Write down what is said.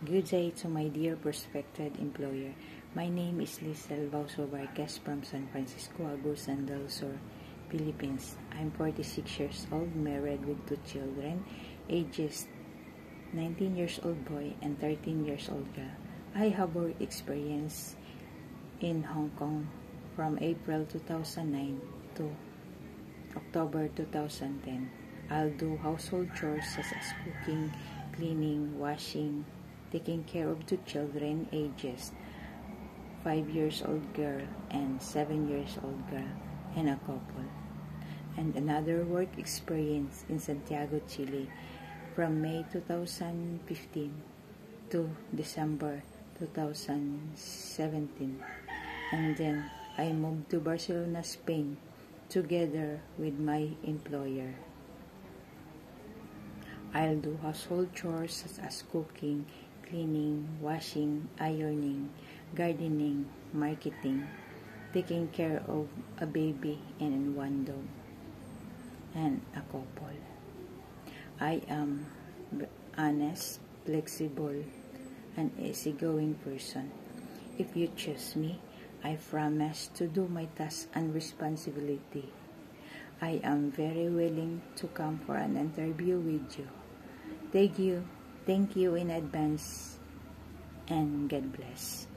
Good day to my dear prospective employer. My name is Lisel Bauso Vargas from San Francisco, Agusan del Sur, Philippines. I'm 46 years old, married with 2 children, ages 19 years old boy and 13 years old girl. I have work experience in Hong Kong from April 2009 to October 2010. I'll do household chores such as cooking, cleaning, washing, taking care of 2 children ages 5 years old girl and 7 years old girl and a couple. And another work experience in Santiago, Chile from May 2015 to December 2017. And then I moved to Barcelona, Spain together with my employer. I'll do household chores such as cooking, cleaning, washing, ironing, gardening, marketing, taking care of a baby and 1 dog, and a couple. I am honest, flexible, and easygoing person. If you choose me, I promise to do my task and responsibility. I am very willing to come for an interview with you. Thank you in advance, and God bless.